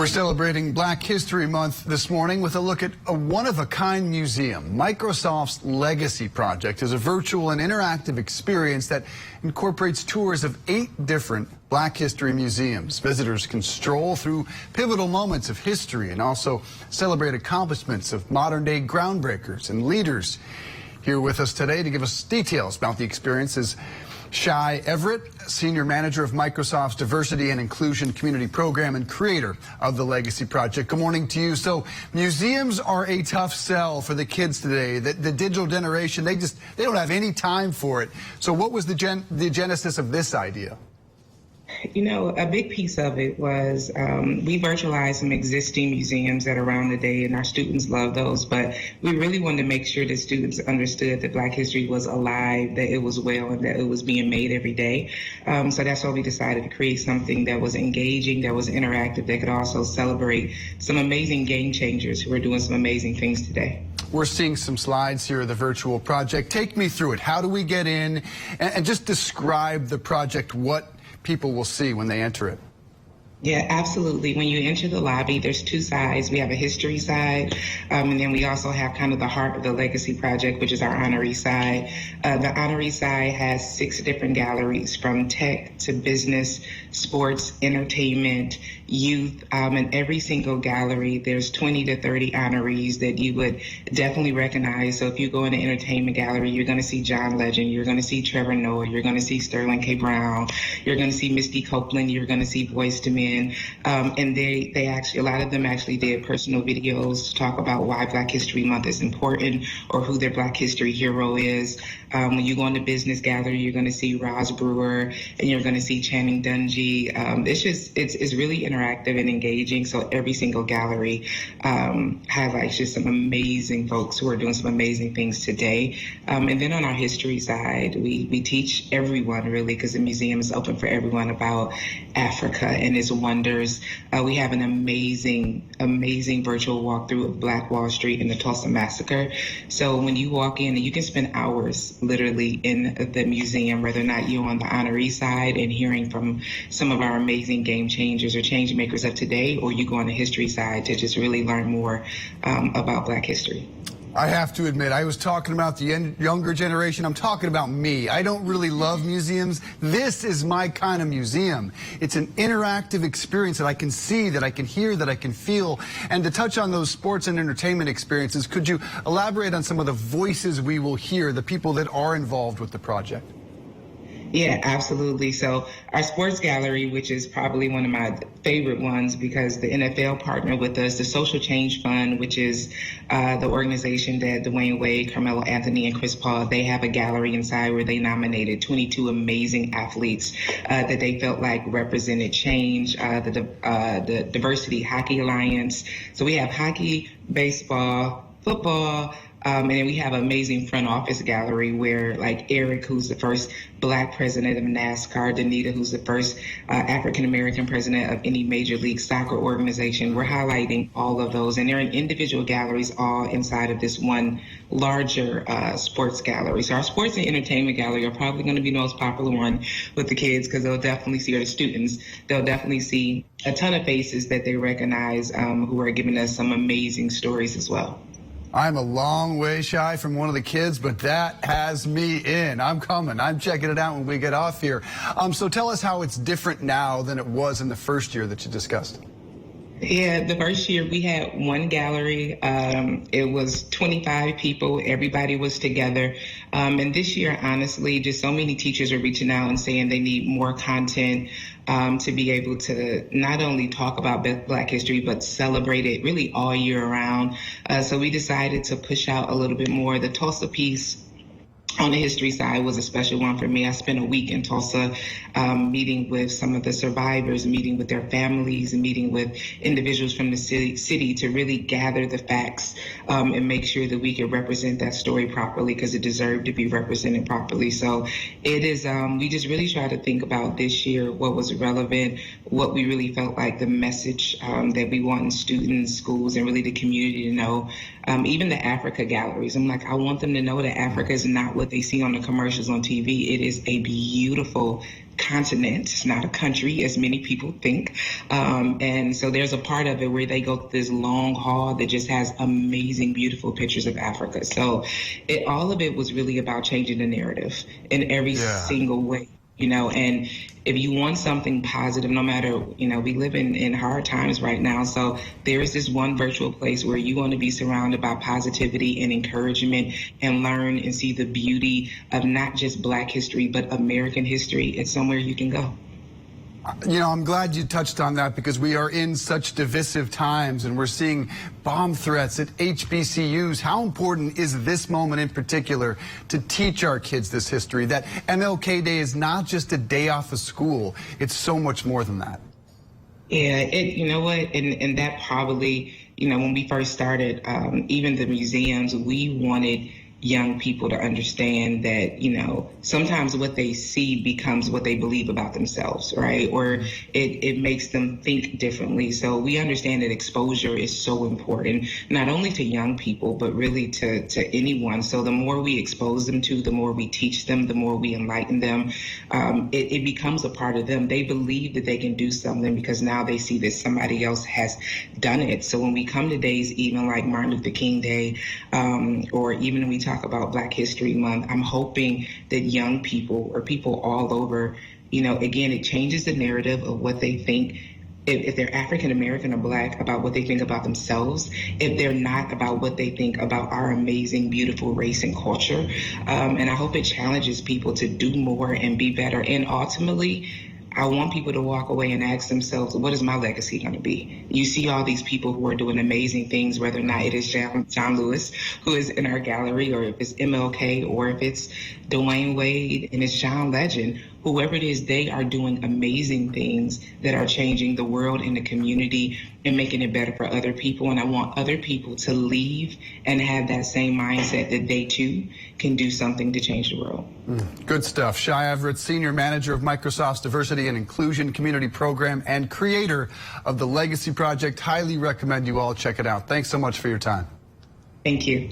We're celebrating Black History Month this morning with a look at a one-of-a-kind museum. Microsoft's Legacy Project is a virtual and interactive experience that incorporates tours of 8 different Black history museums. Visitors can stroll through pivotal moments of history and also celebrate accomplishments of modern-day groundbreakers and leaders. Here with us today to give us details about the experience is Averett, Senior Manager of Microsoft's Diversity and Inclusion Community Program and creator of the Legacy Project. Good morning to you. So museums are a tough sell for the kids today. The digital generation, they don't have any time for it. So what was the genesis of this idea? You know, a big piece of it was we virtualized some existing museums that are around today, and our students love those. But we really wanted to make sure that students understood that Black history was alive, that it was well, and that it was being made every day. So that's why we decided to create something that was engaging, that was interactive, that could also celebrate some amazing game changers who are doing some amazing things today. We're seeing some slides here of the virtual project. Take me through it. How do we get in? And just describe the project, what people will see when they enter it. Yeah, absolutely. When you enter the lobby, there's 2 sides. We have a history side, and then we also have kind of the heart of the Legacy Project, which is our honoree side. The honoree side has 6 different galleries, from tech to business, sports, entertainment, youth, and every single gallery, there's 20 to 30 honorees that you would definitely recognize. So if you go in the entertainment gallery, you're going to see John Legend, you're going to see Trevor Noah, you're going to see Sterling K. Brown, you're going to see Misty Copeland, you're going to see Boyz II Men. And they actually, a lot of them actually did personal videos to talk about why Black History Month is important or who their Black history hero is. When you go in the business gallery, you're going to see Roz Brewer and you're going to see Channing Dungey. It's really interactive and engaging. So every single gallery highlights just some amazing folks who are doing some amazing things today. And then on our history side, we teach everyone really, because the museum is open for everyone, about Africa and its wonders. We have an amazing virtual walkthrough of Black Wall Street and the Tulsa Massacre. So when you walk in, you can spend hours literally in the museum, whether or not you're on the honoree side and hearing from some of our amazing game changers or change makers of today, or you go on the history side to just really learn more about Black history. I have to admit, I was talking about the younger generation. I'm talking about me. I don't really love museums. This is my kind of museum. It's an interactive experience that I can see, that I can hear, that I can feel. And to touch on those sports and entertainment experiences, could you elaborate on some of the voices we will hear, the people that are involved with the project? Yeah, absolutely. So our sports gallery, which is probably one of my favorite ones because the NFL partnered with us, the Social Change Fund, which is the organization that Dwayne Wade, Carmelo Anthony, and Chris Paul, they have a gallery inside where they nominated 22 amazing athletes that they felt like represented change, the Diversity Hockey Alliance. So we have hockey, baseball, football, and then we have an amazing front office gallery where, like, Eric, who's the first Black president of NASCAR, Danita, who's the first African-American president of any major league soccer organization. We're highlighting all of those, and they're in individual galleries all inside of this one larger sports gallery. So our sports and entertainment gallery are probably going to be the most popular one with the kids, because they'll definitely see, or the students, they'll definitely see a ton of faces that they recognize who are giving us some amazing stories as well. I'm a long way shy from one of the kids, but that has me in. I'm coming. I'm checking it out when we get off here. So tell us how it's different now than it was in the first year that you discussed. Yeah, the first year we had one gallery. It was 25 people. Everybody was together. And this year, honestly, just so many teachers are reaching out and saying they need more content to be able to not only talk about Black history, but celebrate it really all year round. So we decided to push out a little bit more. The Tulsa piece on the history side was a special one for me. I spent a week in Tulsa meeting with some of the survivors, meeting with their families, and meeting with individuals from the city to really gather the facts and make sure that we could represent that story properly, because it deserved to be represented properly. So it is, we just really try to think about this year what was relevant, what we really felt like the message that we want in students, schools, and really the community to know even the Africa galleries. I'm like, I want them to know that Africa is not what they see on the commercials on TV. It is a beautiful continent. It's not a country, as many people think. And so there's a part of it where they go through this long hall that just has amazing, beautiful pictures of Africa. So all of it was really about changing the narrative in every single way. And if you want something positive, no matter, we live in hard times right now. So there is this one virtual place where you want to be surrounded by positivity and encouragement and learn and see the beauty of not just Black history, but American history. It's somewhere you can go. I'm glad you touched on that, because we are in such divisive times and we're seeing bomb threats at HBCUs. How important is this moment in particular to teach our kids this history, that MLK Day is not just a day off of school, it's so much more than that? Yeah, you know what, and that probably, when we first started, even the museums, we wanted young people to understand that, sometimes what they see becomes what they believe about themselves, right? Or it makes them think differently. So we understand that exposure is so important, not only to young people, but really to anyone. So the more we expose them to, the more we teach them, the more we enlighten them, it becomes a part of them. They believe that they can do something because now they see that somebody else has done it. So when we come to days even like Martin Luther King Day, or even when we talk about Black History Month, I'm hoping that young people or people all over, again, it changes the narrative of what they think, if they're African American or Black, about what they think about themselves, if they're not, about what they think about our amazing, beautiful race and culture. And I hope it challenges people to do more and be better. And ultimately, I want people to walk away and ask themselves, what is my legacy going to be? You see all these people who are doing amazing things, whether or not it is John Lewis, who is in our gallery, or if it's MLK, or if it's Dwayne Wade and it's John Legend. Whoever it is, they are doing amazing things that are changing the world and the community and making it better for other people. And I want other people to leave and have that same mindset that they too can do something to change the world. Good stuff. Shai Averett, Senior Manager of Microsoft's Diversity and Inclusion Community Program and creator of the Legacy Project. Highly recommend you all check it out. Thanks so much for your time. Thank you.